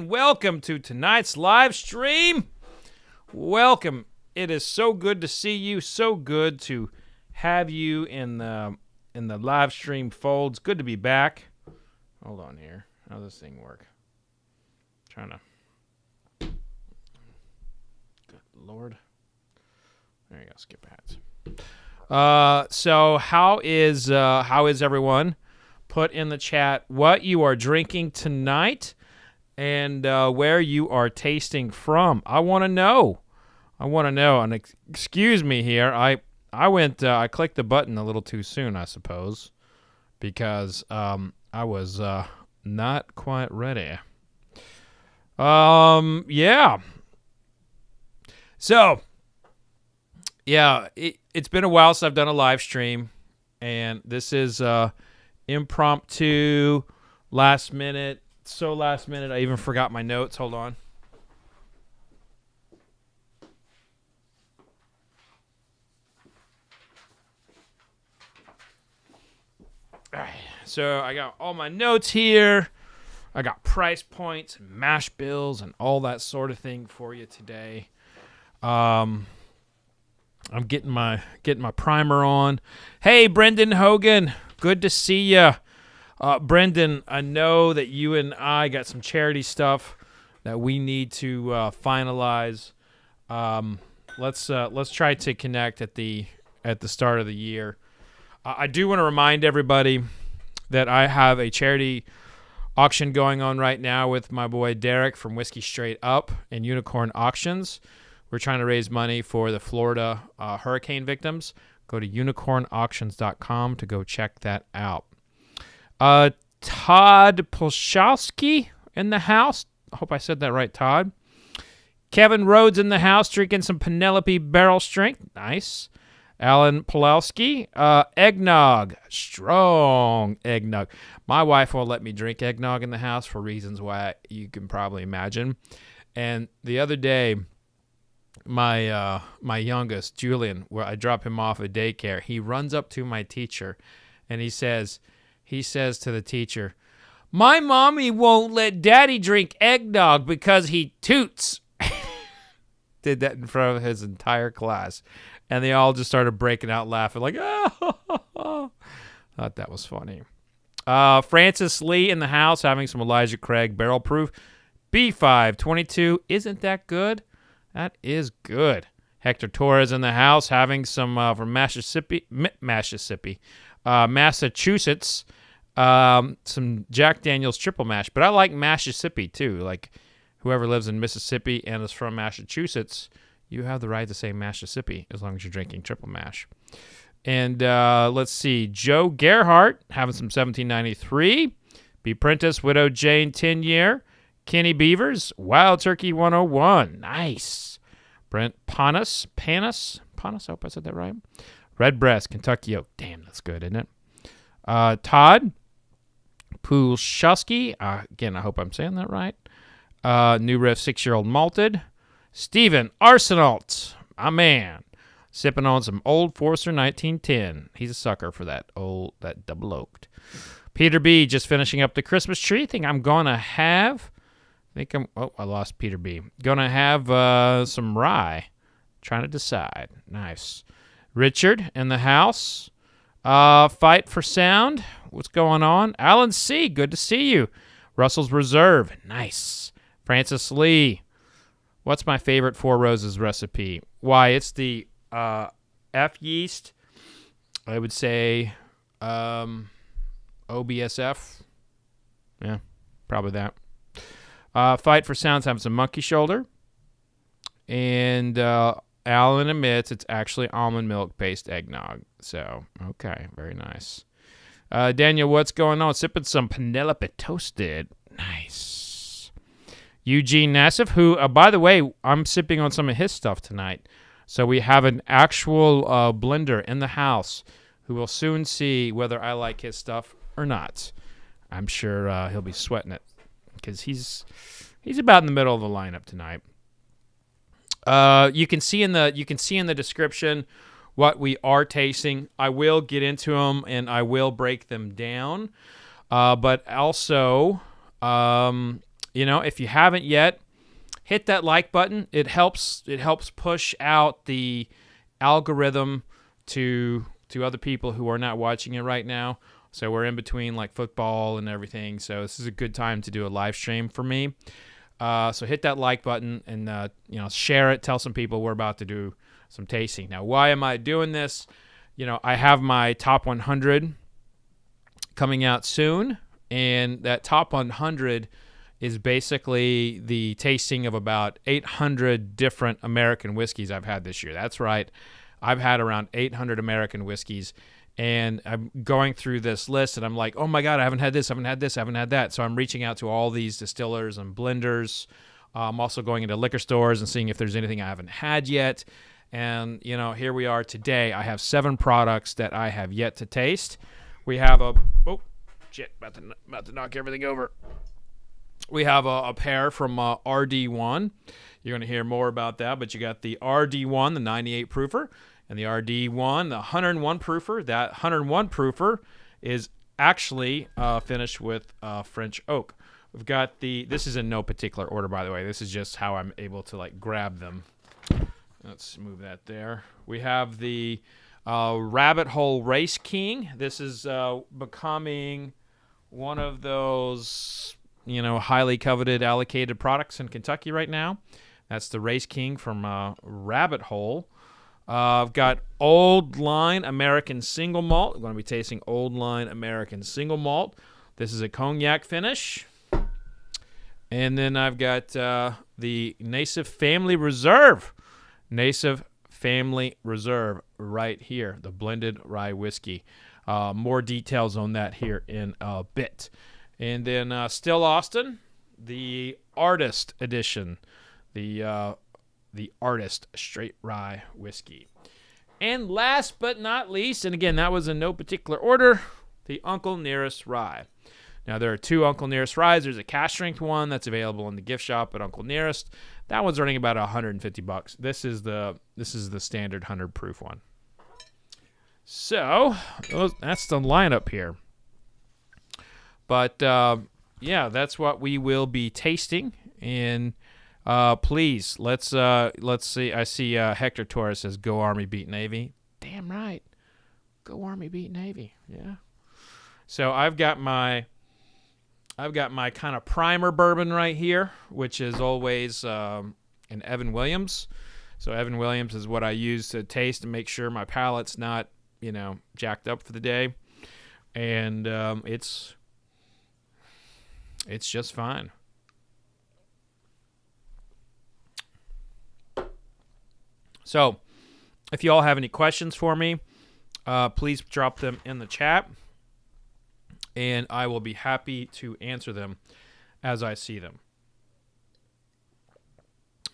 Welcome to tonight's live stream. Welcome. It is so good to see you. So good to have you in the live stream fold. It's good to be back. Hold on here. How does this thing work? Trying to. Good Lord. There you go. Skip ads. So how is everyone? Put in the chat what you are drinking tonight and where you are tasting from. I want to know. And excuse me here. I clicked the button a little too soon, I suppose, because I was not quite ready. Yeah. So, yeah, it's been a while since I've done a live stream, and this is impromptu, last minute. So last minute, I even forgot my notes. Hold on. All right. So I got all my notes here. I got price points and mash bills and all that sort of thing for you today. I'm getting my primer on. Hey, Brendan Hogan. Good to see you. Brendan, I know that you and I got some charity stuff that we need to finalize. Let's try to connect at the start of the year. I do want to remind everybody that I have a charity auction going on right now with my boy Derek from Whiskey Straight Up and Unicorn Auctions. We're trying to raise money for the Florida hurricane victims. Go to unicornauctions.com to go check that out. Todd Polshowski in the house. I hope I said that right, Todd. Kevin Rhodes in the house drinking some Penelope Barrel Strength. Nice. Alan Pulowski. Eggnog. Strong eggnog. My wife won't let me drink eggnog in the house for reasons why you can probably imagine. And the other day, my youngest, Julian, where I drop him off at daycare, he runs up to my teacher and he says to the teacher, "My mommy won't let daddy drink eggnog because he toots." Did that in front of his entire class. And they all just started breaking out laughing like, oh. Thought that was funny. Francis Lee in the house having some Elijah Craig Barrel Proof. B522. Isn't that good? That is good. Hector Torres in the house having some from Massachusetts. Some Jack Daniel's Triple Mash. But I like Mississippi too. Like whoever lives in Mississippi and is from Massachusetts, you have the right to say Mississippi as long as you're drinking Triple Mash. And let's see. Joe Gerhardt having some 1793. B. Prentice, Widow Jane 10-year. Kenny Beavers, Wild Turkey 101. Nice. Brent Panis, I hope I said that right. Redbreast, Kentucky Oak. Damn, that's good, isn't it? Todd Pulshowski. Again, I hope I'm saying that right. New Riff 6-year-old malted. Steven Arsenault, my man. Sipping on some Old Forester 1910. He's a sucker for that double oaked. Peter B. just finishing up the Christmas tree. I lost Peter B. Gonna have some rye. Trying to decide. Nice. Richard in the house. Fight for Sound. What's going on? Alan C. Good to see you. Russell's Reserve. Nice. Francis Lee. What's my favorite Four Roses recipe? Why, it's the F yeast. I would say OBSF. Yeah, probably that. Fight for Sounds having some monkey shoulder. And Alan admits it's actually almond milk-based eggnog. So, okay, very nice. Daniel, what's going on? Sipping some Penelope Toasted. Nice. Eugene Nassif, who, by the way, I'm sipping on some of his stuff tonight. So we have an actual blender in the house who will soon see whether I like his stuff or not. I'm sure he'll be sweating it because he's about in the middle of the lineup tonight. You can see in the description what we are tasting. I will get into them and I will break them down. But also, if you haven't yet, hit that like button. It helps push out the algorithm to other people who are not watching it right now. So we're in between like football and everything. So this is a good time to do a live stream for me. So hit that like button and share it. Tell some people we're about to do some tasting. Now, why am I doing this? I have my top 100 coming out soon, and that top 100 is basically the tasting of about 800 different American whiskeys I've had this year. That's right. I've had around 800 American whiskeys, and I'm going through this list, and I'm like, oh my God, I haven't had this, I haven't had this, I haven't had that. So I'm reaching out to all these distillers and blenders. I'm also going into liquor stores and seeing if there's anything I haven't had yet. And, here we are today. I have 7 products that I have yet to taste. We have about to knock everything over. We have a pair from RD1. You're going to hear more about that, but you got the RD1, the 98 proofer, and the RD1, the 101 proofer. That 101 proofer is actually finished with French oak. We've got this is in no particular order, by the way. This is just how I'm able to grab them. Let's move that there. We have the Rabbit Hole Raceking. This is becoming one of those highly coveted allocated products in Kentucky right now. That's the Raceking from Rabbit Hole. I've got Old Line American Single Malt. I'm going to be tasting Old Line American Single Malt. This is a cognac finish. And then I've got the Nassif Family Reserve. Nassif Family Reserve right here, the blended rye whiskey. More details on that here in a bit. And then Still Austin, the Artist Edition, the Artist Straight Rye Whiskey. And last but not least, and again, that was in no particular order, the Uncle Nearest Rye. Now, there are 2 Uncle Nearest Ryes. There's a cask strength one that's available in the gift shop at Uncle Nearest. That one's running about $150. This is the standard 100 proof one. So that's the lineup here. But yeah, that's what we will be tasting. And please let's see. I see Hector Torres says, "Go Army, beat Navy." Damn right, go Army, beat Navy. Yeah. So I've got my kind of primer bourbon right here, which is always an Evan Williams. So Evan Williams is what I use to taste and make sure my palate's not, jacked up for the day. And it's just fine. So if you all have any questions for me, please drop them in the chat, and I will be happy to answer them as I see them.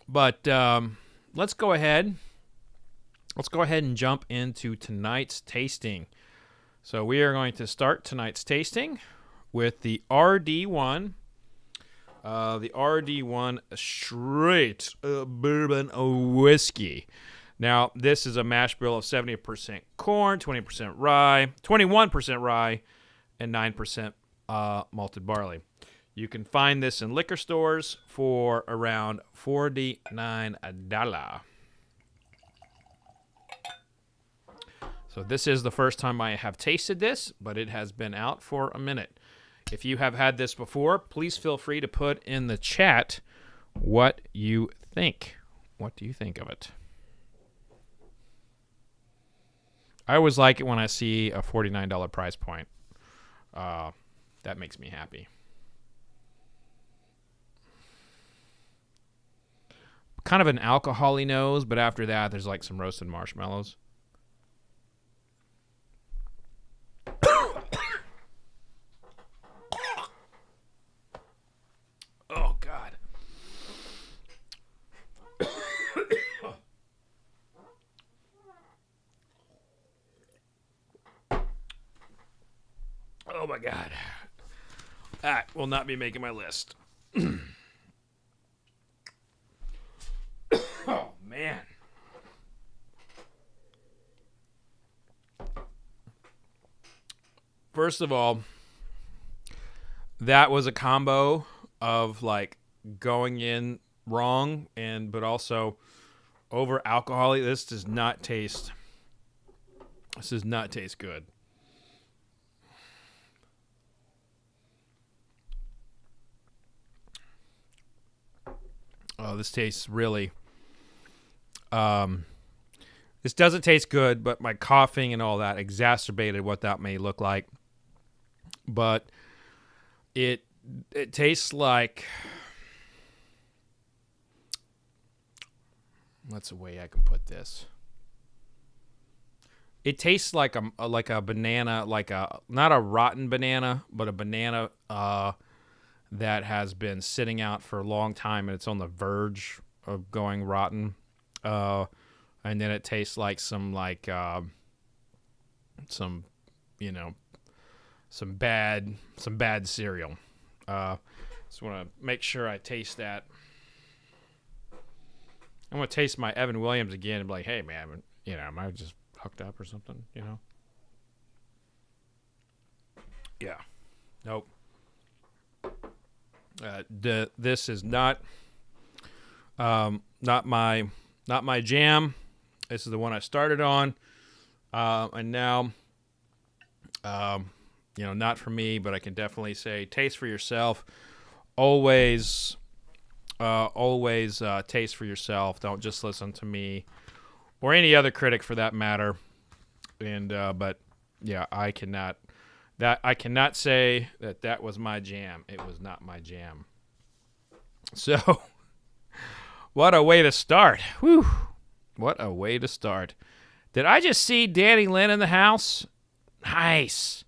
But let's go ahead and jump into tonight's tasting. So we are going to start tonight's tasting with the RD1. The RD1 straight bourbon whiskey. Now, this is a mash bill of 70% corn, 20% rye, 21% rye, and 9% malted barley. You can find this in liquor stores for around $49. So this is the first time I have tasted this, but it has been out for a minute. If you have had this before, please feel free to put in the chat what you think. What do you think of it? I always like it when I see a $49 price point. That makes me happy. Kind of an alcohol-y nose, but after that, there's like some roasted marshmallows. Oh, God. Oh, my God. That will not be making my list. Oh, man. First of all, that was a combo of like going in wrong but also over alcohol. This does not taste good. Oh, this tastes really this doesn't taste good, but my coughing and all that exacerbated what that may look like. But it tastes like, what's a way I can put this? It tastes like a banana, not a rotten banana, but a banana that has been sitting out for a long time and it's on the verge of going rotten. And then it tastes like some bad cereal. Just want to make sure I taste that. I'm gonna taste my Evan Williams again and be like, hey man, am I just fucked up or something? Yeah. Nope. This is not my jam. This is the one I started on, and now, not for me. But I can definitely say, taste for yourself. Always taste for yourself. Don't just listen to me or any other critic for that matter. And but yeah, I cannot say that was my jam. It was not my jam. So, what a way to start. Whew. What a way to start. Did I just see Danny Lynn in the house? Nice.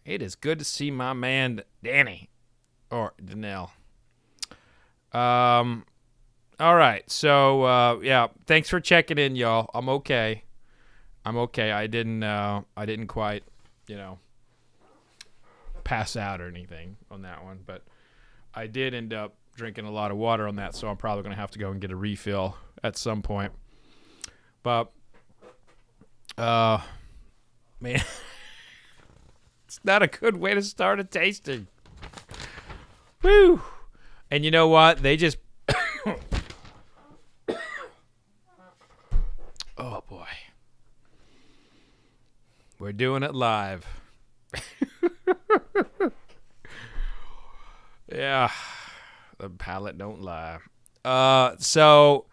It is good to see my man Danny. Or Danelle. All right. So, yeah. Thanks for checking in, y'all. I'm okay. I didn't quite, pass out or anything on that one. But I did end up drinking a lot of water on that, so I'm probably going to have to go and get a refill at some point. But, man, it's not a good way to start a tasting. Woo! And you know what? They just... Oh, boy. We're doing it live. Yeah. The palate don't lie. So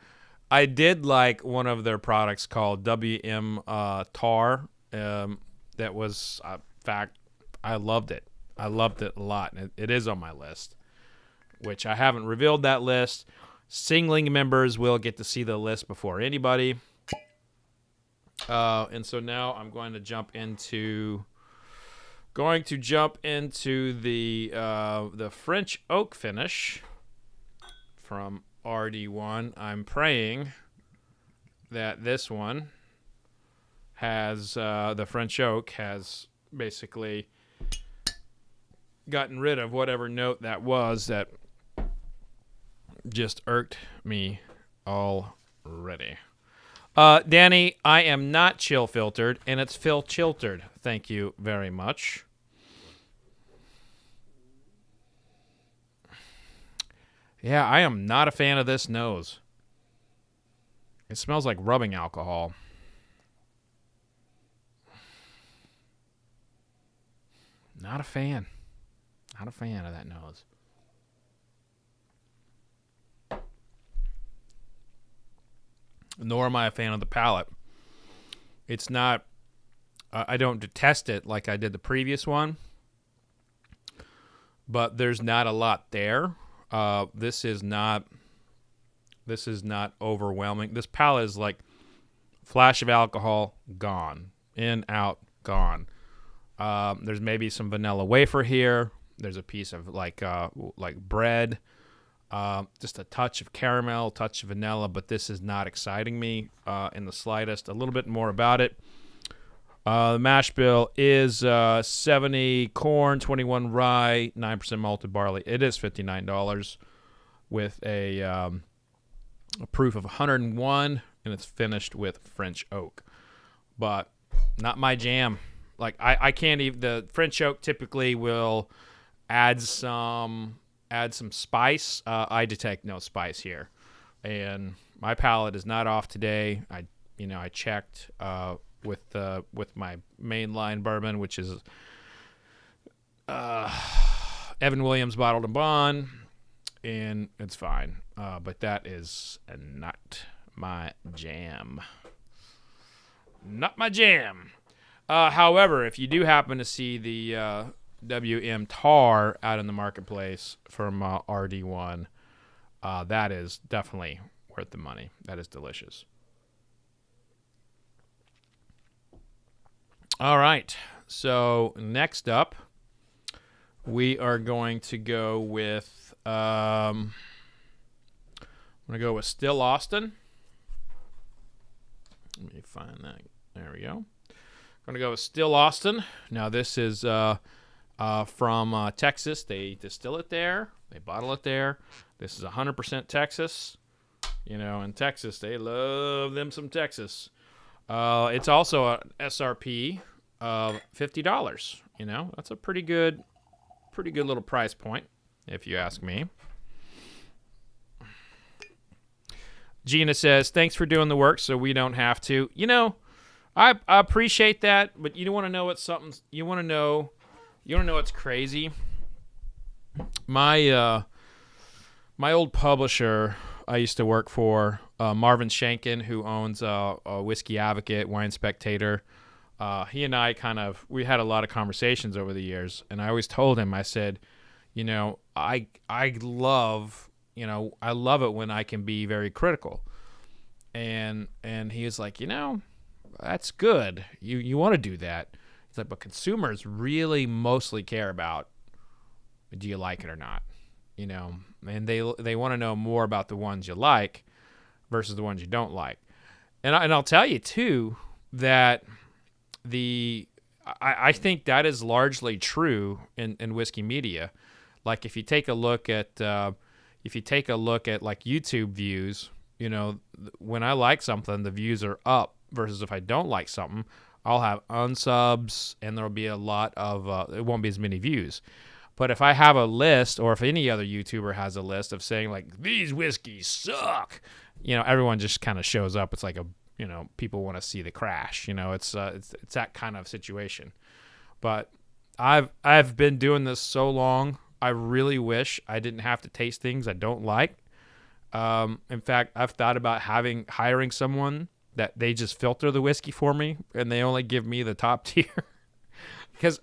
I did like one of their products called WM Tar. That was, in fact, I loved it. I loved it a lot. And it is on my list, which I haven't revealed that list. Singling members will get to see the list before anybody. And so now I'm going to jump into the French oak finish from RD1. I'm praying that this one has the French oak has basically gotten rid of whatever note that was that just irked me already. Danny, I am not chill filtered, and it's Phil Chiltered. Thank you very much. Yeah, I am not a fan of this nose. It smells like rubbing alcohol. Not a fan. Not a fan of that nose. Nor am I a fan of the palate. It's not... I don't detest it like I did the previous one. But there's not a lot there. This is not overwhelming. This palate is like flash of alcohol, gone. In, out, gone. There's maybe some vanilla wafer here. There's a piece of like bread. Just a touch of caramel, touch of vanilla, but this is not exciting me in the slightest. A little bit more about it. The mash bill is 70 corn, 21 rye, 9% malted barley. It is $59 with a proof of 101, and it's finished with French oak. But not my jam. Like I can't even. The French oak typically will add some add some spice. I detect no spice here, and my palate is not off today. I checked with my mainline bourbon, which is Evan Williams bottled and bond, and it's fine. But that is not my jam. Not my jam. However, if you do happen to see the WM Tar out in the marketplace from RD1, that is definitely worth the money. That is delicious. All right. So next up, we are going to go with I'm going to go with Still Austin. Let me find that. There we go. I'm going to go with Still Austin. Now this is from Texas. They distill it there. They bottle it there. This is 100% Texas. In Texas, they love them some Texas. It's also a SRP of $50. That's a pretty good little price point, if you ask me. Gina says, "Thanks for doing the work, so we don't have to." I appreciate that, but you want to know what something you want to know. You want to know what's crazy? My old publisher I used to work for, Marvin Shankin, who owns a Whiskey Advocate, Wine Spectator. He and I we had a lot of conversations over the years, and I always told him, I said, I love it when I can be very critical. And he was like, that's good. You want to do that. He's like, but consumers really mostly care about, do you like it or not? And they want to know more about the ones you like versus the ones you don't like. And I'll tell you too that I think that is largely true in whiskey media. Like if you take a look at like YouTube views, when I like something, the views are up, versus if I don't like something, I'll have unsubs and there'll be a lot of it won't be as many views. But if I have a list, or if any other YouTuber has a list of saying like, these whiskeys suck, everyone just kind of shows up. It's like people want to see the crash. It's that kind of situation. But I've been doing this so long, I really wish I didn't have to taste things I don't like. In fact, I've thought about hiring someone that they just filter the whiskey for me, and they only give me the top tier. Because,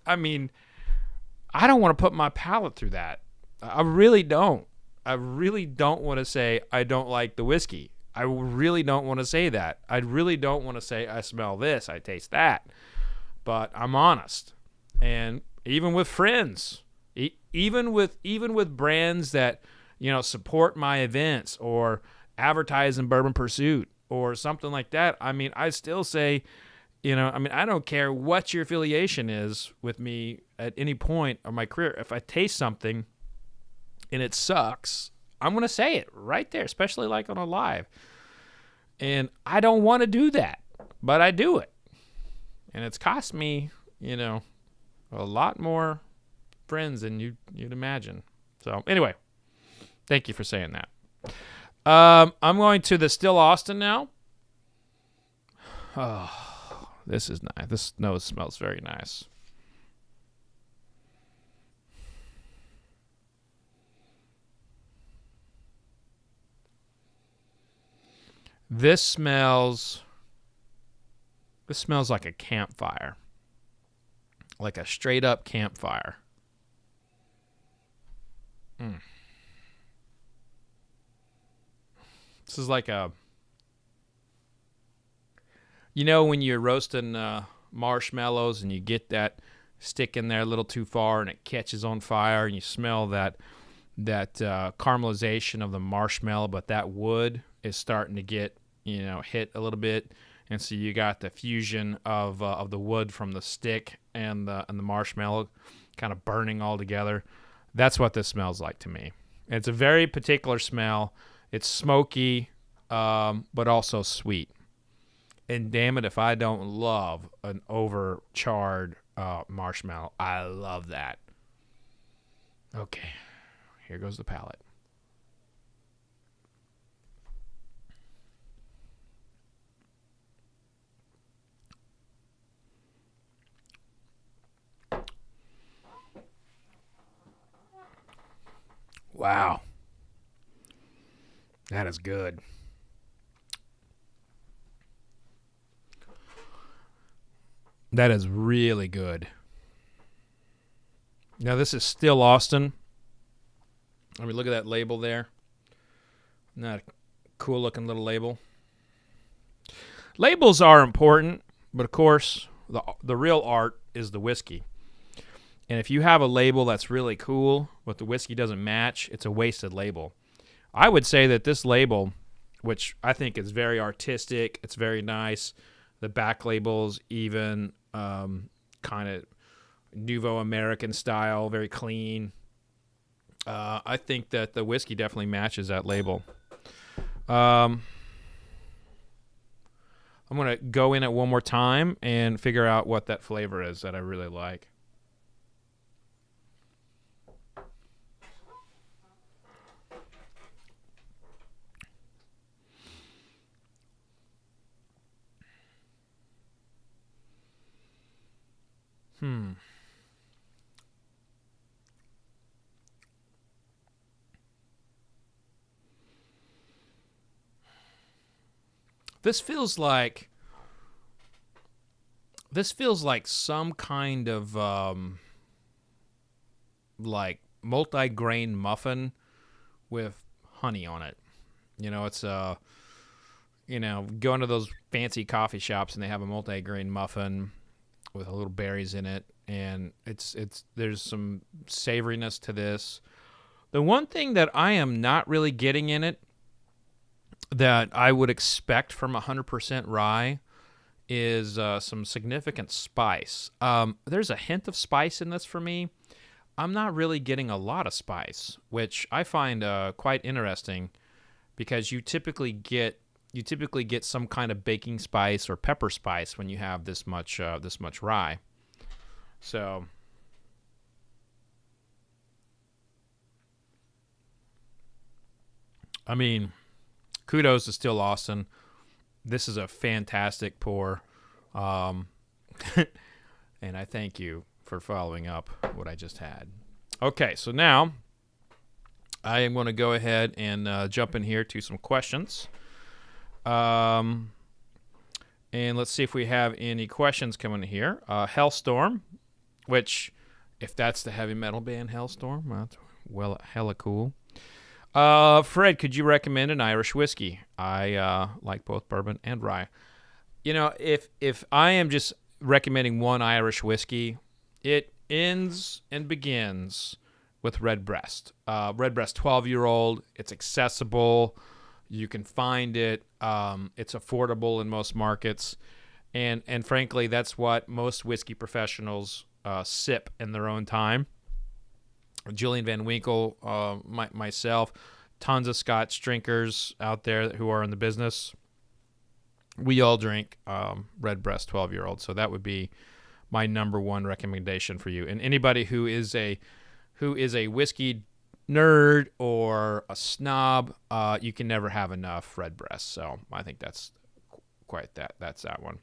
I don't want to put my palate through that. I really don't. I really don't want to say I don't like the whiskey. I really don't want to say that. I really don't want to say I smell this, I taste that. But I'm honest. And even with friends, even with brands that, support my events or advertise in Bourbon Pursuit or something like that, I still say, I don't care what your affiliation is with me at any point of my career. If I taste something and it sucks, I'm going to say it right there, especially like on a live. And I don't want to do that, but I do it. And it's cost me, a lot more friends than you'd imagine. So anyway, thank you for saying that. I'm going to the Still Austin now. Oh, this is nice. This nose smells very nice. This smells like a campfire. Like a straight up campfire. This is like when you're roasting marshmallows and you get that stick in there a little too far and it catches on fire and you smell that caramelization of the marshmallow, but that wood is starting to get, hit a little bit. And so you got the fusion of the wood from the stick and the marshmallow kind of burning all together. That's what this smells like to me. It's a very particular smell. It's smoky, but also sweet. And damn it, if I don't love an overcharred marshmallow, I love that. Okay, Here goes the palate. Wow. That is good. That is really good. Now, this is still Austin. I mean, look at that label there. Not a cool-looking little label. Labels are important, but of course, the real art is the whiskey. And if you have a label that's really cool, but the whiskey doesn't match, it's a wasted label. I would say that this label, which I think is very artistic, it's very nice. The back label's even kind of Nouveau American style, very clean. I think that the whiskey definitely matches that label. I'm going to go in it one more time and figure out what that flavor is that I really like. This feels like some kind of like multi-grain muffin with honey on it. You know, it's going to those fancy coffee shops and they have a multi-grain muffin with a little berries in it, and it's there's some savoriness to this. The one thing that I am not really getting in it that I would expect from 100% rye is some significant spice. There's a hint of spice in this for me. I'm not really getting a lot of spice, which I find quite interesting because you typically get some kind of baking spice or pepper spice when you have this much rye. So I mean, kudos to Still Austin. This is a fantastic pour. And I thank you for following up what I just had. Okay, so now I am going to go ahead and jump in here to some questions. And let's see if we have any questions coming in here. Hellstorm, which, if that's the heavy metal band Hellstorm, that's well, hella cool. Fred, could you recommend an Irish whiskey? I like both bourbon and rye. You know, if I am just recommending one Irish whiskey, it ends and begins with Redbreast. Redbreast 12-year-old. It's accessible. You can find it. It's affordable in most markets. And frankly, that's what most whiskey professionals sip in their own time. Julian Van Winkle, myself, tons of Scotch drinkers out there who are in the business. We all drink Redbreast 12-year-old, so that would be my number one recommendation for you. And anybody who is a whiskey nerd or a snob, you can never have enough Redbreast. So I think that's quite that. That's that one.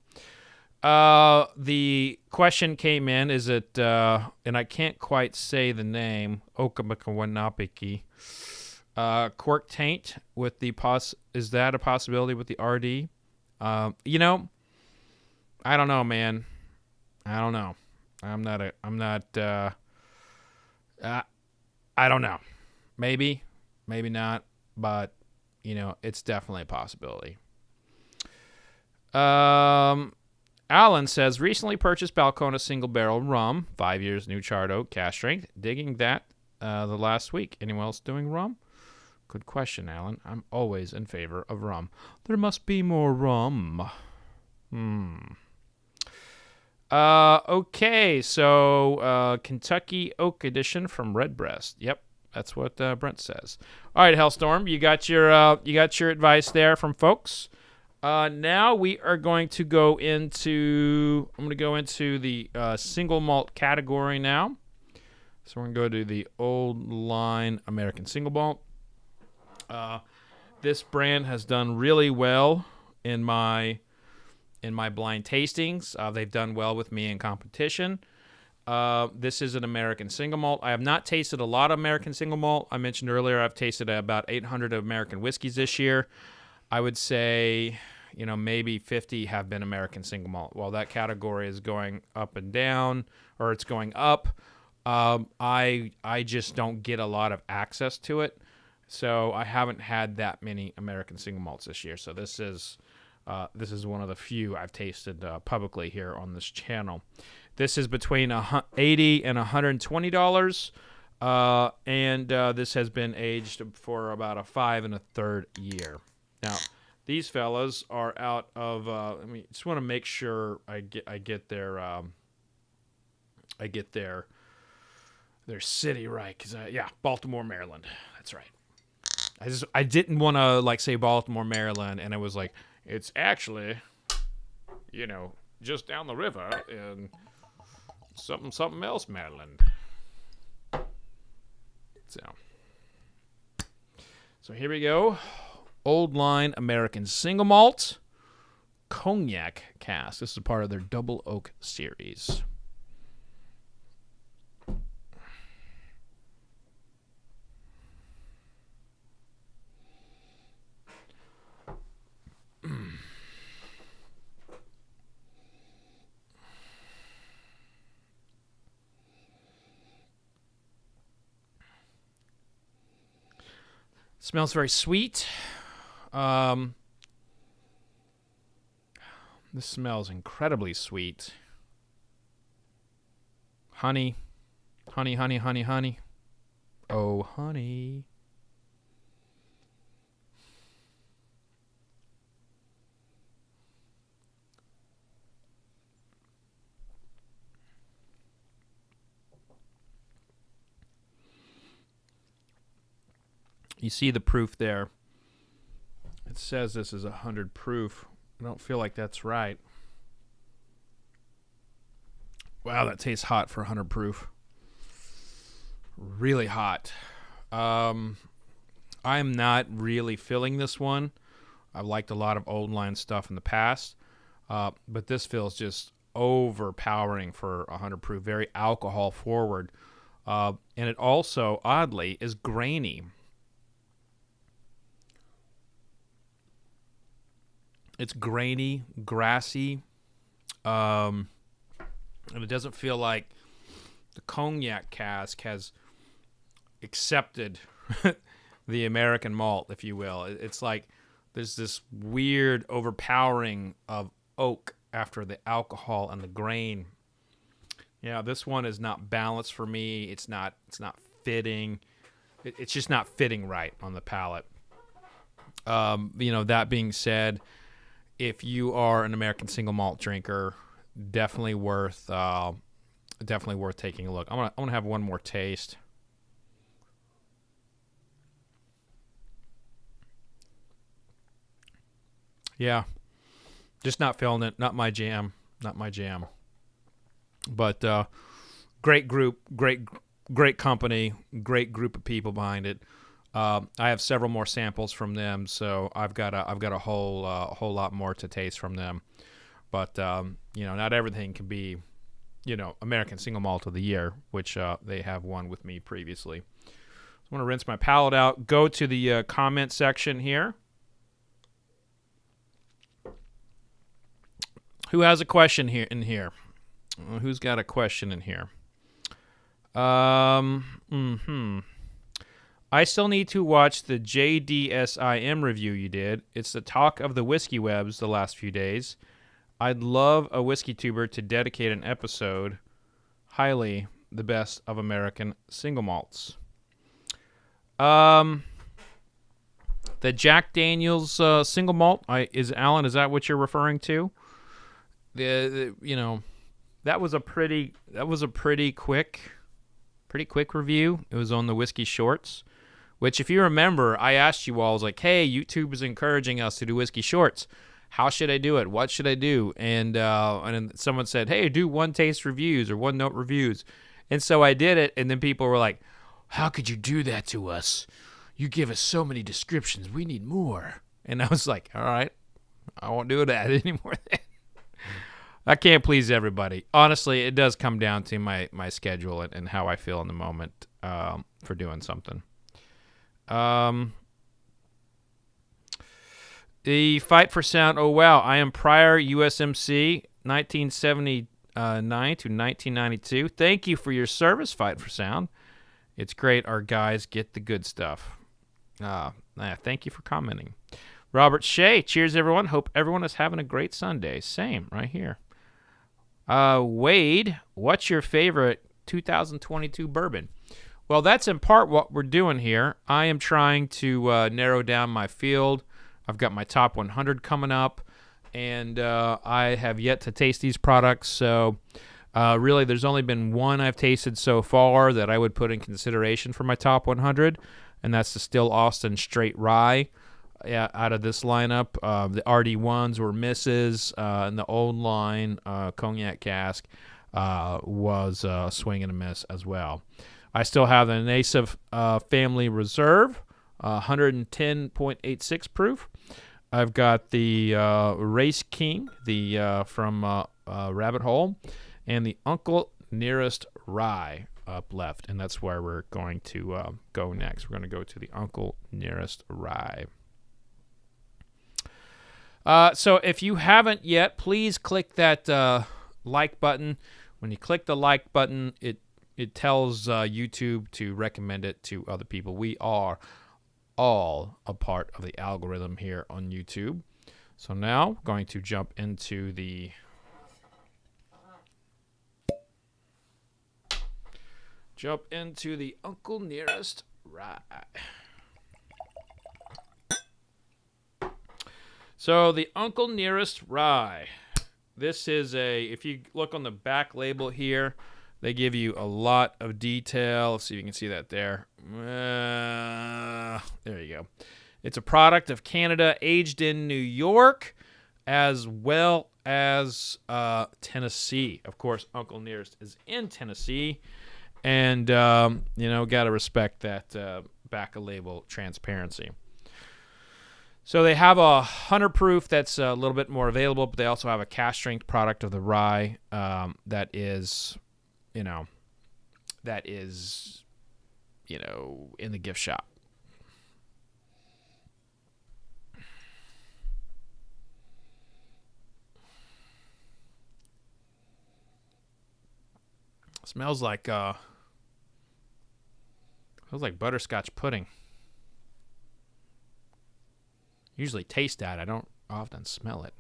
The question came in, is it, and I can't quite say the name, Okamakanapiki, cork taint with the is that a possibility with the RD? You know, I don't know, man. I don't know. I don't know. Maybe not, but you know, it's definitely a possibility. Alan says, recently purchased Balcona single barrel rum, 5 years new charred oak, cask strength. Digging that the last week. Anyone else doing rum? Good question, Alan. I'm always in favor of rum. There must be more rum. Okay, so Kentucky Oak Edition from Redbreast. Yep, that's what Brent says. All right, Hellstorm, you got your advice there from folks. Now we are going to go into. I'm going to go into the single malt category now. So we're going to go to the Old Line American Single Malt. This brand has done really well in my blind tastings. They've done well with me in competition. This is an American Single Malt. I have not tasted a lot of American Single Malt. I mentioned earlier I've tasted about 800 American whiskeys this year. I would say, maybe 50 have been American Single Malt. While that category is going up and down, or it's going up, I just don't get a lot of access to it. So I haven't had that many American Single Malts this year. So this is one of the few I've tasted publicly here on this channel. This is between $80 and $120, and this has been aged for about a 5 1/3 year. Now, these fellas are out of. Just want to make sure I get their city right, because Baltimore, Maryland. That's right. I didn't want to say Baltimore, Maryland, and it was like it's actually, just down the river in something else, Maryland. So here we go. Old Line American Single Malt Cognac Cask. This is part of their Double Oak series. Smells very sweet. This smells incredibly sweet. Honey. Honey, honey, honey, honey. Oh, honey. You see the proof there. It says this is 100 proof. I don't feel like that's right. Wow, that tastes hot for 100 proof. Really hot. I'm not really feeling this one. I've liked a lot of Old Line stuff in the past. But this feels just overpowering for 100 proof. Very alcohol forward. And it also, oddly, is grainy. It's grainy, grassy, and it doesn't feel like the Cognac cask has accepted the American malt, if you will. It's like there's this weird overpowering of oak after the alcohol and the grain. Yeah, this one is not balanced for me. It's not fitting. It's just not fitting right on the palate. That being said, if you are an American single malt drinker, definitely worth taking a look. I'm gonna have one more taste. Yeah, just not feeling it. Not my jam. Not my jam. But great group, great company, great group of people behind it. I have several more samples from them, so I've got a whole lot more to taste from them. But not everything can be, American Single Malt of the Year, which they have won with me previously. So I want to rinse my palate out. Go to the comment section here. Who has a question here in here? Who's got a question in here? I still need to watch the JDSIM review you did. It's the talk of the whiskey webs the last few days. I'd love a whiskey tuber to dedicate an episode. Highly the best of American single malts. The Jack Daniel's single malt. Alan, is that what you're referring to? That was a pretty quick review. It was on the Whiskey Shorts. Which, if you remember, I asked you all, I was like, hey, YouTube is encouraging us to do whiskey shorts. How should I do it? What should I do? And then someone said, hey, do one taste reviews or one note reviews. And so I did it, and then people were like, how could you do that to us? You give us so many descriptions. We need more. And I was like, all right, I won't do that anymore then. I can't please everybody. Honestly, it does come down to my schedule and how I feel in the moment for doing something. The Fight for Sound. Oh, wow. I am prior USMC 1979 to 1992. Thank you for your service, Fight for Sound. It's great. Our guys get the good stuff. Thank you for commenting. Robert Shea. Cheers, everyone. Hope everyone is having a great Sunday. Same, right here. Wade, what's your favorite 2022 bourbon? Well, that's in part what we're doing here. I am trying to narrow down my field. I've got my top 100 coming up, and I have yet to taste these products. So really, there's only been one I've tasted so far that I would put in consideration for my top 100, and that's the Still Austin Straight Rye. Out of this lineup, the RD1s were misses, and the old line Cognac Cask was a swing and a miss as well. I still have the Nassif Family Reserve, 110.86 proof. I've got the Raceking, from Rabbit Hole, and the Uncle Nearest Rye up left, and that's where we're going to go next. We're going to go to the Uncle Nearest Rye. So if you haven't yet, please click that like button. When you click the like button, it tells YouTube to recommend it to other people. We are all a part of the algorithm here on YouTube. So now we're going to jump into the Uncle Nearest Rye. So the Uncle Nearest Rye. This is if you look on the back label here, they give you a lot of detail. Let's see if you can see that there. There you go. It's a product of Canada, aged in New York, as well as Tennessee. Of course, Uncle Nearest is in Tennessee. And, got to respect that back of label transparency. So they have a 100 proof that's a little bit more available, but they also have a cask strength product of the rye that is in the gift shop. Smells like butterscotch pudding. Usually taste that. I don't often smell it.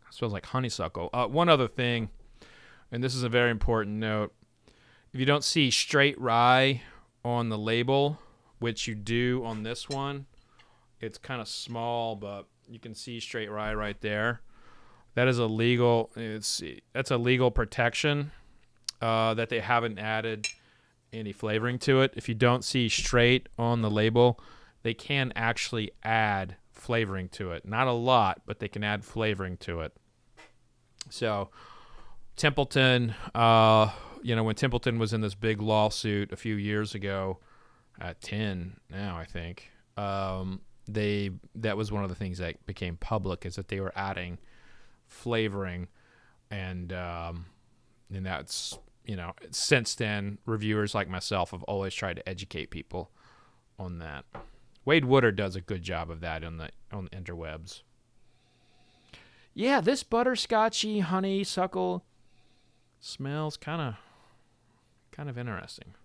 It smells like honeysuckle. One other thing, and this is a very important note. If you don't see straight rye on the label, which you do on this one, it's kind of small, but you can see straight rye right there. That is that's a legal protection that they haven't added any flavoring to it. If you don't see straight on the label, they can actually add flavoring to it. Not a lot, but they can add flavoring to it. So Templeton, when Templeton was in this big lawsuit a few years ago, 10 now I think, that was one of the things that became public, is that they were adding flavoring, and that's, since then reviewers like myself have always tried to educate people on that. Wade Woodard does a good job of that on the interwebs. Yeah, this butterscotchy honeysuckle smells kind of interesting.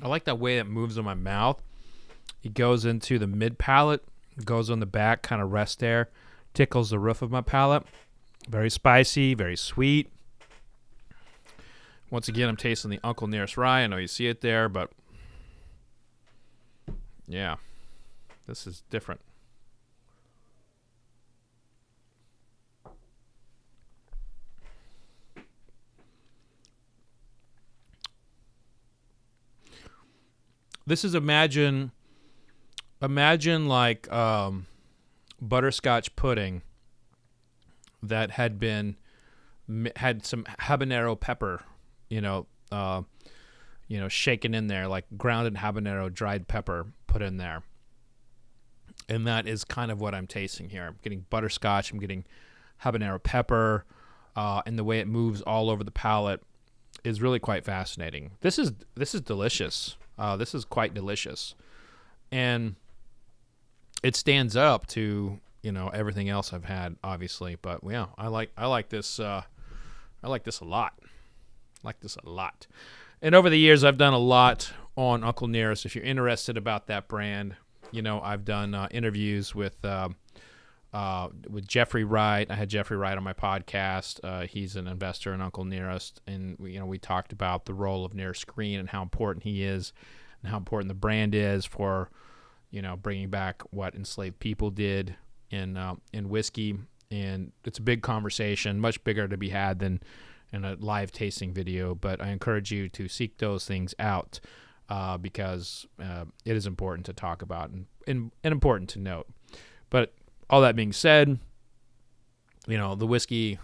I like that way it moves on my mouth. It goes into the mid palate, goes on the back, kind of rests there, tickles the roof of my palate. Very spicy, very sweet. Once again, I'm tasting the Uncle Nearest Rye. I know you see it there, but yeah, this is different. This is imagine like butterscotch pudding that had some habanero pepper, shaken in there, like grounded habanero, dried pepper put in there. And that is kind of what I'm tasting here. I'm getting butterscotch. I'm getting habanero pepper, and the way it moves all over the palate is really quite fascinating. This is delicious. This is quite delicious, and it stands up to everything else I've had, obviously. But yeah, I like this. I like this a lot. And over the years, I've done a lot on Uncle Nearest. If you're interested about that brand, I've done interviews with Jeffrey Wright. I had Jeffrey Wright on my podcast. He's an investor in Uncle Nearest, and we talked about the role of Nearest Green and how important he is, and how important the brand is for bringing back what enslaved people did in whiskey. And it's a big conversation, much bigger to be had than in a live tasting video. But I encourage you to seek those things out because it is important to talk about and important to note. But all that being said, the whiskey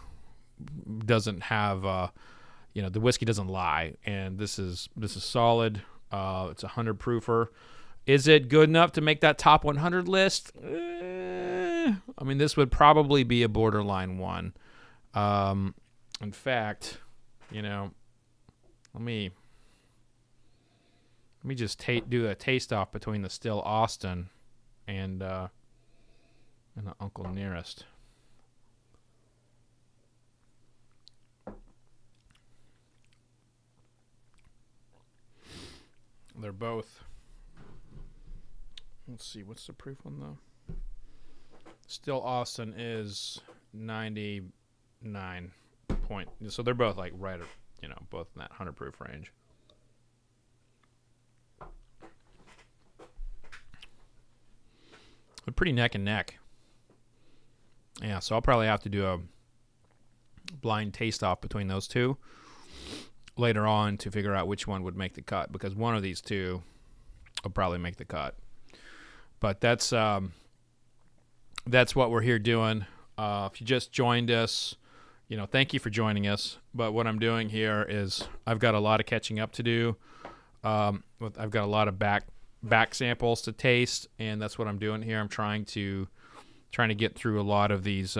doesn't have, the whiskey doesn't lie, and this is solid. It's a 100 proofer. Is it good enough to make that top 100 list? This would probably be a borderline one. In fact, let me just do a taste off between the Still Austin and the Uncle Nearest. They're both. Let's see, what's the proof on the Still Austin is 99 point. So they're both like right, both in that 100 proof range. They're pretty neck and neck. Yeah, so I'll probably have to do a blind taste off between those two later on to figure out which one would make the cut, because one of these two will probably make the cut. But that's what we're here doing. If you just joined us, thank you for joining us. But what I'm doing here is I've got a lot of catching up to do. I've got a lot of back samples to taste, and that's what I'm doing here. I'm trying to get through a lot of these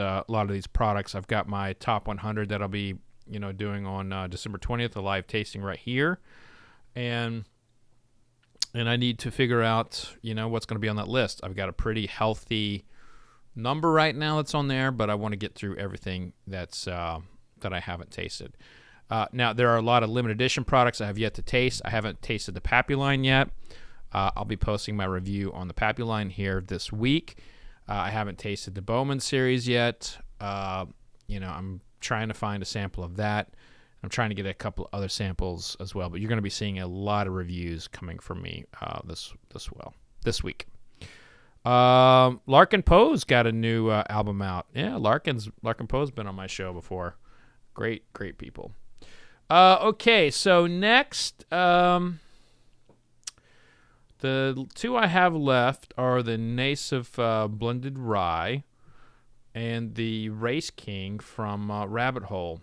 products. I've got my top 100 that I'll be doing on December 20th, a live tasting right here, and I need to figure out what's going to be on that list. I've got a pretty healthy number right now that's on there, but I want to get through everything that's that I haven't tasted. Now there are a lot of limited edition products I have yet to taste. I haven't tasted the Pappy yet. I'll be posting my review on the Pappy here this week. I haven't tasted the Bourbon series yet. I'm trying to find a sample of that. I'm trying to get a couple other samples as well, but you're going to be seeing a lot of reviews coming from me this week. Larkin Poe's got a new album out. Yeah, Larkin Poe's been on my show before. Great people. Okay, so next, the two I have left are the Nassif Blended Rye and the Raceking from Rabbit Hole.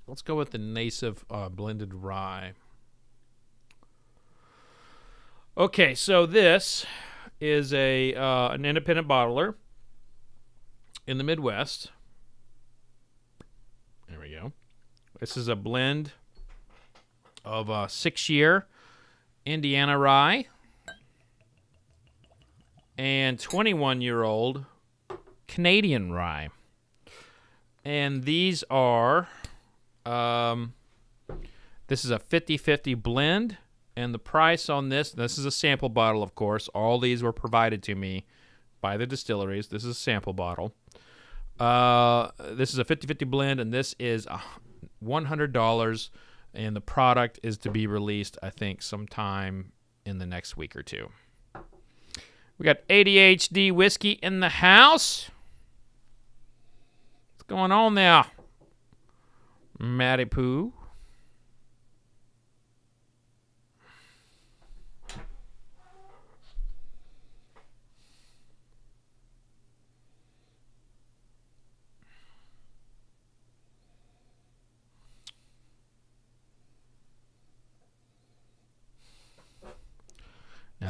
Let's go with the Nassif Blended Rye. Okay, so this is an independent bottler in the Midwest. There we go. This is a blend of 6-year Indiana rye and 21-year-old Canadian rye. And these are, this is a 50-50 blend, and the price on this is a sample bottle, of course. All these were provided to me by the distilleries. This is a sample bottle. This is a 50-50 blend, and this is $100, and the product is to be released, I think, sometime in the next week or two. We got ADHD whiskey in the house. What's going on there, Matty Poo?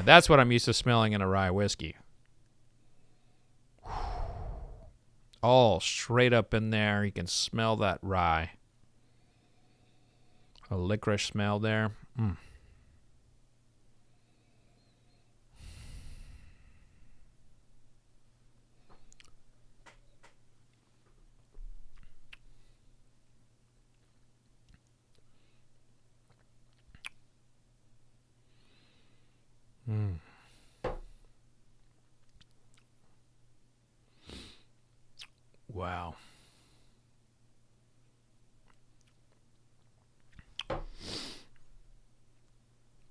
Now that's what I'm used to smelling in a rye whiskey. All straight up in there. You can smell that rye. A licorice smell there. Mm. Mm. Wow.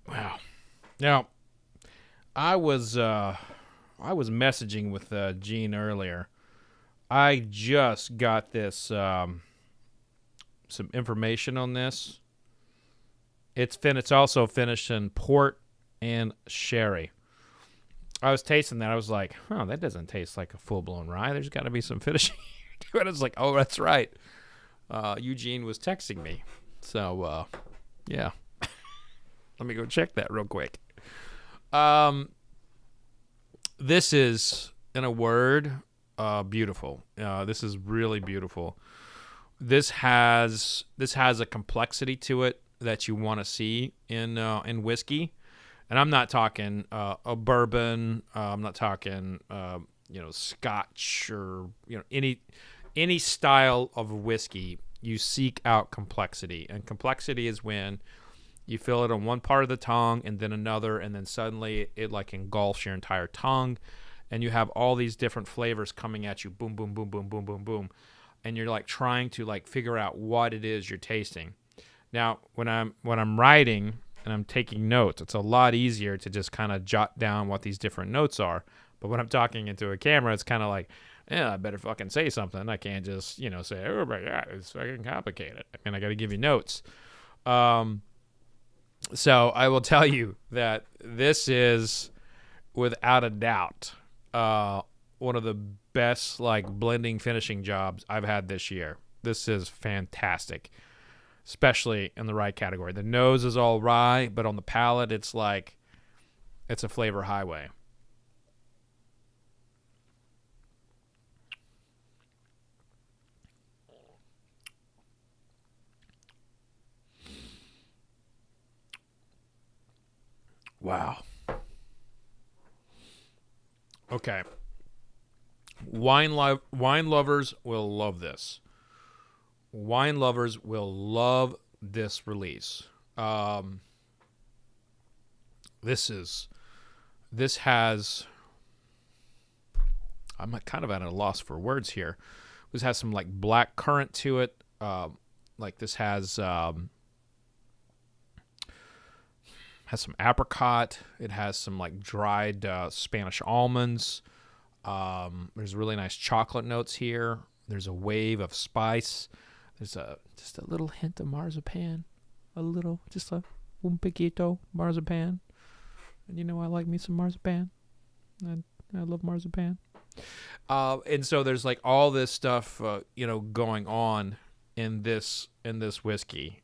Wow. Now, I was messaging with Gene earlier. I just got this some information on this. It's also finished in port and sherry. I was tasting that. I was like, "Oh, that doesn't taste like a full-blown rye. There's got to be some finishing to it." I was like, "Oh, that's right." Eugene was texting me. So, yeah. Let me go check that real quick. This is, in a word, beautiful. This is really beautiful. This has a complexity to it that you want to see in whiskey. And I'm not talking a bourbon. I'm not talking Scotch or any style of whiskey. You seek out complexity, and complexity is when you feel it on one part of the tongue and then another, and then suddenly it like engulfs your entire tongue, and you have all these different flavors coming at you, boom, boom, boom, boom, boom, boom, boom, and you're like trying to like figure out what it is you're tasting. Now, when I'm writing and I'm taking notes, it's a lot easier to just kind of jot down what these different notes are. But when I'm talking into a camera, it's kind of like, yeah, I better fucking say something. I can't just, say, oh my God, it's fucking complicated. I mean, I got to give you notes. So I will tell you that this is, without a doubt, one of the best like blending finishing jobs I've had this year. This is fantastic, especially in the rye category. The nose is all rye, but on the palate, it's like it's a flavor highway. Wow. Okay. Wine lovers will love this. Wine lovers will love this release. This has, I'm kind of at a loss for words here. This has some like black currant to it. Like this has some apricot. It has some like dried Spanish almonds. There's really nice chocolate notes here. There's a wave of spice. There's just a little hint of marzipan. Just a un poquito marzipan. And I like me some marzipan. I love marzipan. And so there's like all this stuff, going on in this whiskey.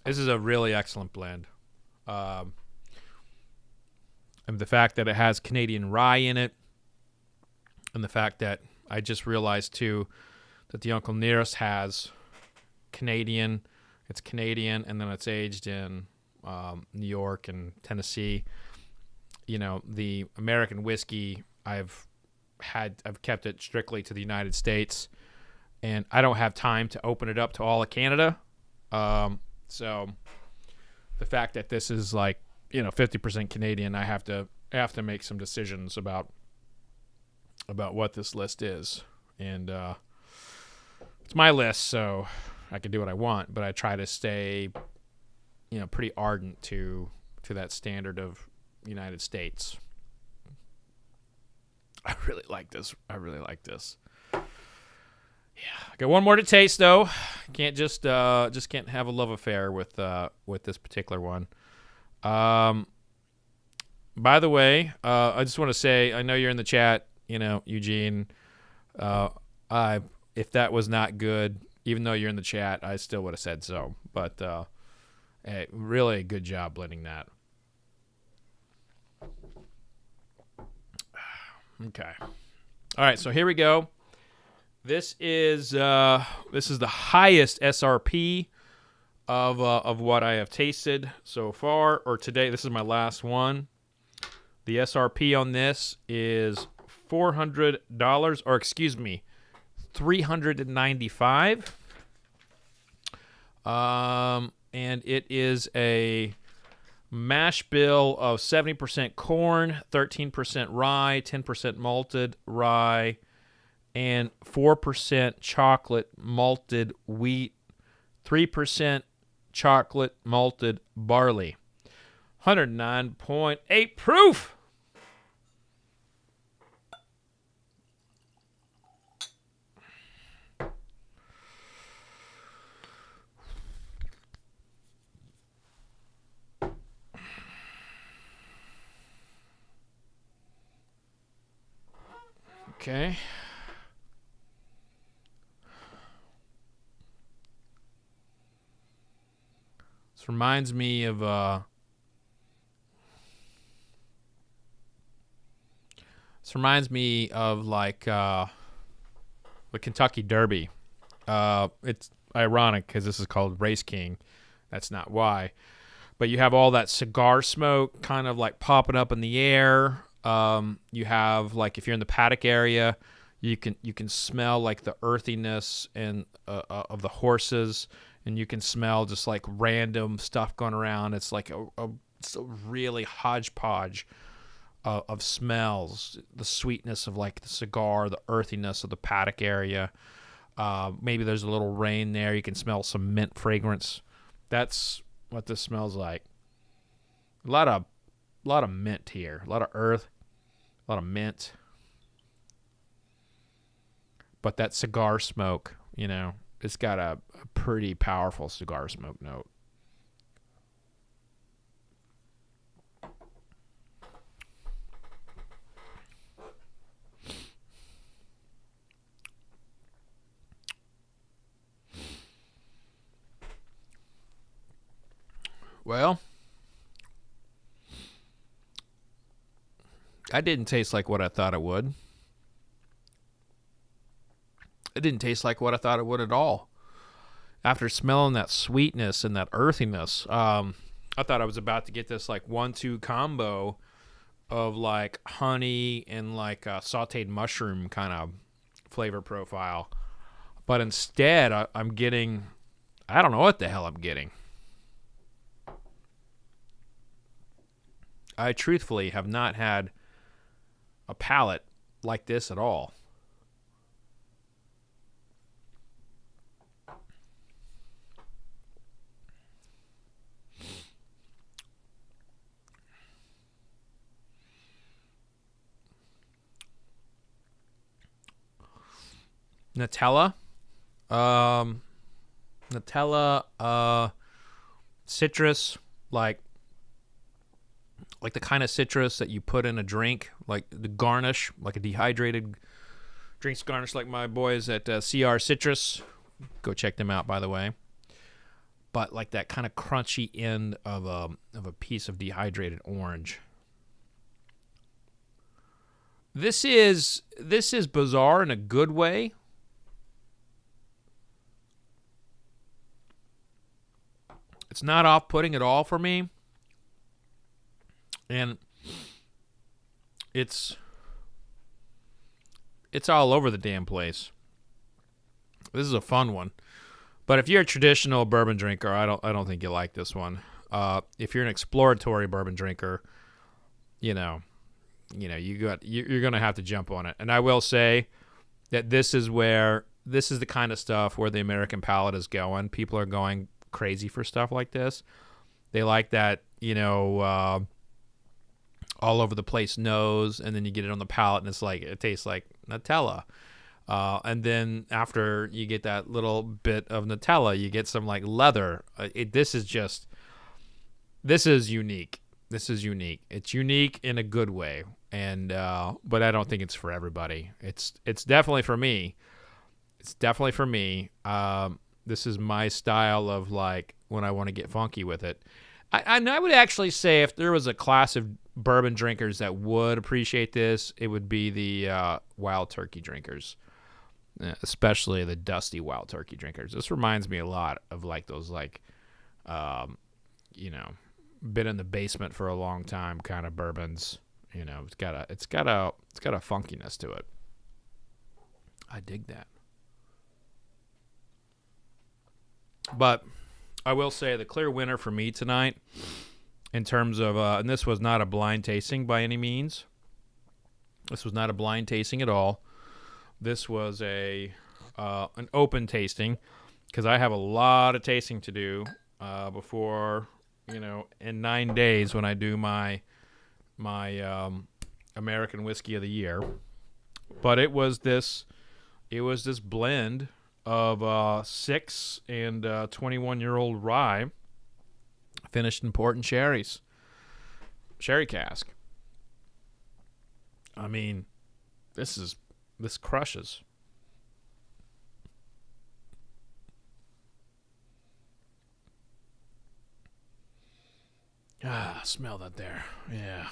This is a really excellent blend. And the fact that it has Canadian rye in it, and the fact that I just realized too that the Uncle Nearest has Canadian. It's Canadian, and then it's aged in New York and Tennessee. The American whiskey, I've kept it strictly to the United States, and I don't have time to open it up to all of Canada. So the fact that this is like 50% Canadian, I have to make some decisions about what this list is, and it's my list, so I can do what I want, but I try to stay pretty ardent to that standard of United States. I really like this. Yeah, I got one more to taste though. Can't just can't have a love affair with this particular one. By the way, I just want to say, I know you're in the chat. Eugene. If that was not good, even though you're in the chat, I still would have said so. But hey, really good job blending that. Okay. All right, so here we go. This is the highest SRP of what I have tasted so far, or today. This is my last one. The SRP on this is $400, or excuse me, $395. And it is a mash bill of 70% corn, 13% rye, 10% malted rye, and 4% chocolate malted wheat, 3% chocolate malted barley. 109.8 proof. Okay. This reminds me of like the Kentucky Derby. It's ironic because this is called Raceking. That's not why. But you have all that cigar smoke kind of like popping up in the air. You have, like, if you're in the paddock area, you can smell like the earthiness and of the horses, and you can smell just like random stuff going around. It's like it's a really hodgepodge of smells. The sweetness of like the cigar, the earthiness of the paddock area. Maybe there's a little rain there. You can smell some mint fragrance. That's what this smells like. A lot of mint here. A lot of earth. A lot of mint. But that cigar smoke, it's got a pretty powerful cigar smoke note. Well, that didn't taste like what I thought it would. It didn't taste like what I thought it would at all. After smelling that sweetness and that earthiness, I thought I was about to get this like 1-2 combo of like honey and like a sauteed mushroom kind of flavor profile. But instead, I'm getting, I don't know what the hell I'm getting. I truthfully have not had a palate like this at all. Nutella, citrus, like the kind of citrus that you put in a drink, like the garnish, like a dehydrated drinks garnish, like my boys at CR Citrus. Go check them out, by the way. But like that kind of crunchy end of a piece of dehydrated orange. This is bizarre in a good way. It's not off-putting at all for me. And it's all over the damn place. This is a fun one. But if you're a traditional bourbon drinker, I don't think you like this one. If you're an exploratory bourbon drinker, you're gonna have to jump on it. And I will say that this is the kind of stuff where the American palate is going. People are going crazy for stuff like this. They like that, all over the place nose, and then you get it on the palate, and it tastes like Nutella. And then after you get that little bit of Nutella, you get some like leather. This is unique. This is unique. It's unique in a good way, and but I don't think it's for everybody. It's definitely for me. It's definitely for me. This is my style of like when I want to get funky with it. I would actually say if there was a class of bourbon drinkers that would appreciate this, it would be the Wild Turkey drinkers, especially the dusty Wild Turkey drinkers. This reminds me a lot of like those like, you know, been in the basement for a long time kind of bourbons. You know, it's got a funkiness to it. I dig that. But I will say the clear winner for me tonight in terms of, and this was not a blind tasting by any means. This was not a blind tasting at all. This was an open tasting because I have a lot of tasting to do before, you know, in 9 days when I do my American Whiskey of the Year. But it was this blend of 6 and 21-year-old rye finished in port and sherry cask. I mean, this crushes. Ah, smell that there. Yeah.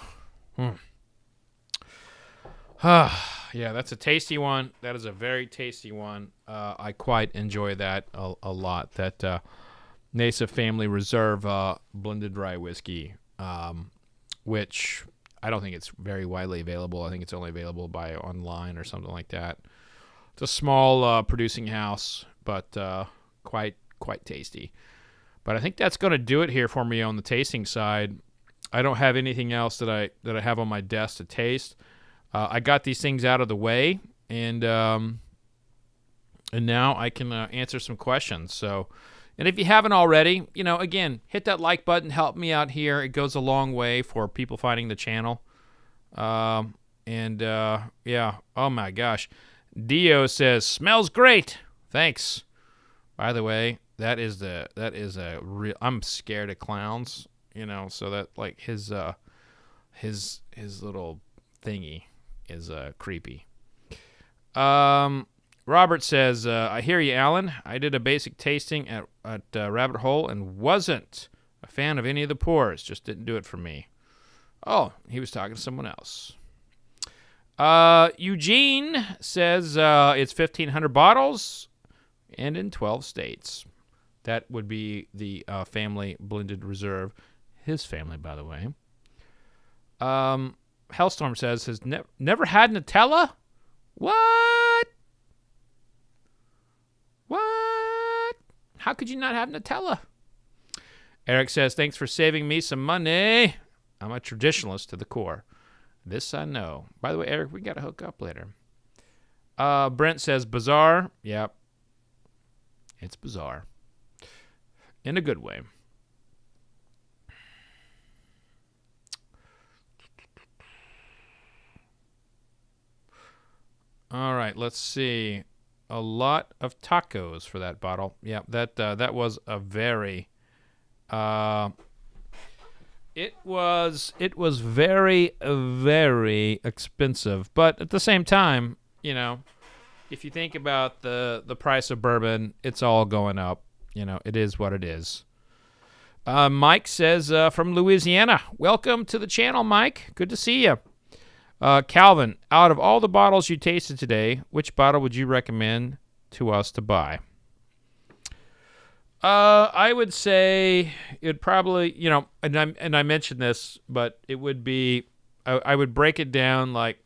Yeah, that's a tasty one. That is a very tasty one. I quite enjoy that a lot. That Nassif Family Reserve blended rye whiskey, which I don't think it's very widely available. I think it's only available by online or something like that. It's a small producing house, but quite tasty. But I think that's going to do it here for me on the tasting side. I don't have anything else that I have on my desk to taste. I got these things out of the way, and now I can answer some questions. So, and if you haven't already, you know, again, hit that like button, help me out here. It goes a long way for people finding the channel. Yeah, oh my gosh, Dio says smells great. Thanks. By the way, that is a real. I'm scared of clowns, you know, so that like his little thingy is creepy. Robert says, I hear you, Alan. I did a basic tasting at Rabbit Hole and wasn't a fan of any of the pours. Just didn't do it for me. Oh, he was talking to someone else. Eugene says it's 1,500 bottles and in 12 states. That would be the Family Blended Reserve. His family, by the way. Hellstorm says, has never had Nutella? What? How could you not have Nutella? Eric says, thanks for saving me some money. I'm a traditionalist to the core. This I know. By the way, Eric, we got to hook up later. Brent says, bizarre. Yep. It's bizarre. In a good way. All right, let's see. A lot of tacos for that bottle. Yeah, that was a very it was very, very expensive. But at the same time, you know, if you think about the price of bourbon, it's all going up. You know, it is what it is. Mike says from Louisiana, welcome to the channel, Mike. Good to see you. Calvin, out of all the bottles you tasted today, which bottle would you recommend to us to buy? I would say it'd probably, you know, and I mentioned this, but it would be, I would break it down like,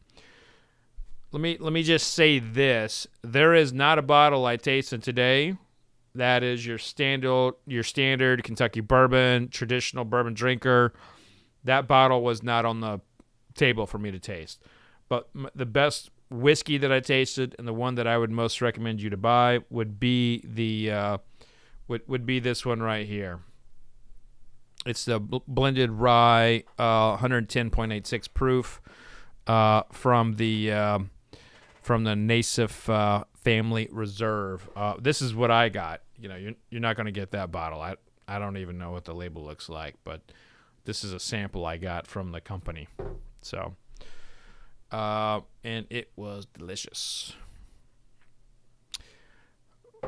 let me just say this: there is not a bottle I tasted today that is your standard Kentucky bourbon, traditional bourbon drinker. That bottle was not on the table for me to taste. But the best whiskey that I tasted and the one that I would most recommend you to buy would be the would be this one right here. It's the blended rye, 110.86 proof, from the Nassif Family Reserve. This is what I got. You know, you're not going to get that bottle. I don't even know what the label looks like, but This is a sample I got from the company. So, and it was delicious.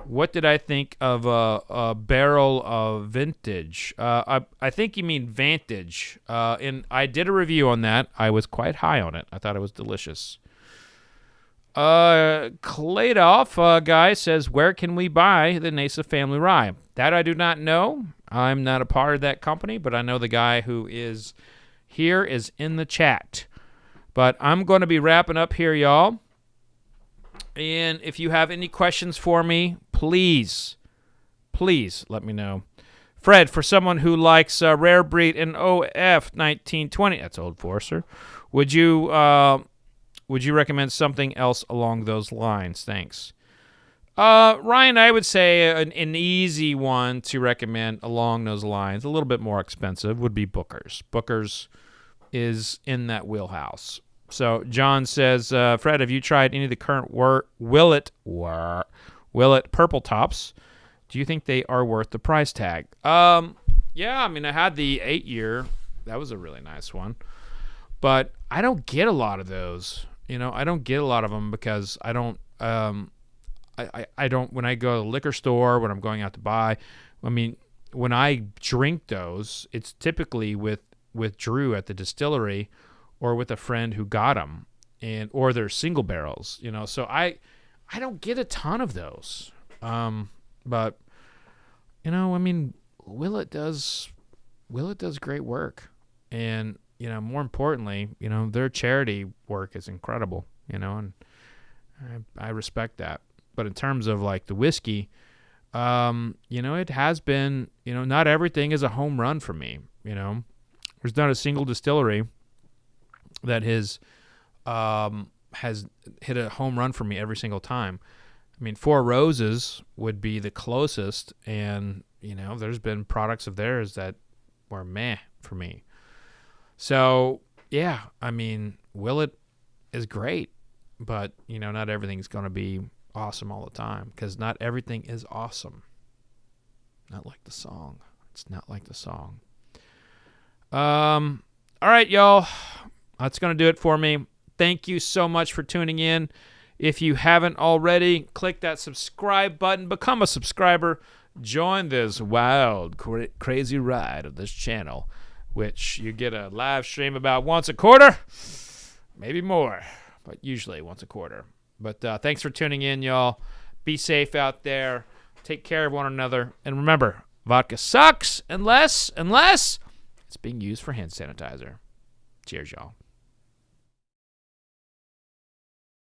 What did I think of a barrel of vintage? I think you mean Vantage. And I did a review on that. I was quite high on it. I thought it was delicious. Kladoff guy says, where can we buy the Nassif Family Rye? That I do not know. I'm not a part of that company, but I know the guy who is here is in the chat. But I'm going to be wrapping up here, y'all. And if you have any questions for me, please let me know. Fred, for someone who likes Rare Breed and OF 1920, that's Old Forester, would you recommend something else along those lines? Thanks. Ryan, I would say an easy one to recommend along those lines, a little bit more expensive, would be Booker's. Booker's is in that wheelhouse. So John says, Fred, have you tried any of the current Willet Purple Tops? Do you think they are worth the price tag? Yeah, I mean, I had the 8-year. That was a really nice one. But I don't get a lot of those. I don't get a lot of them because I don't, I don't, when I go to the liquor store, when I'm going out to buy, I mean, when I drink those, it's typically with Drew at the distillery or with a friend who got them, or they're single barrels, So I don't get a ton of those. But I mean, Willet does great work, and more importantly, their charity work is incredible, and I respect that. But in terms of like the whiskey, it has been, not everything is a home run for me. There's not a single distillery that has hit a home run for me every single time. I mean, Four Roses would be the closest, and there's been products of theirs that were meh for me. So yeah, I mean, Willet is great, but not everything's going to be awesome all the time, because not everything is awesome. Not like the song. It's not like the song. All right, y'all. That's going to do it for me. Thank you so much for tuning in. If you haven't already, click that subscribe button. Become a subscriber. Join this wild, crazy ride of this channel, which you get a live stream about once a quarter, maybe more, but usually once a quarter. But thanks for tuning in, y'all. Be safe out there. Take care of one another. And remember, vodka sucks unless it's being used for hand sanitizer. Cheers, y'all.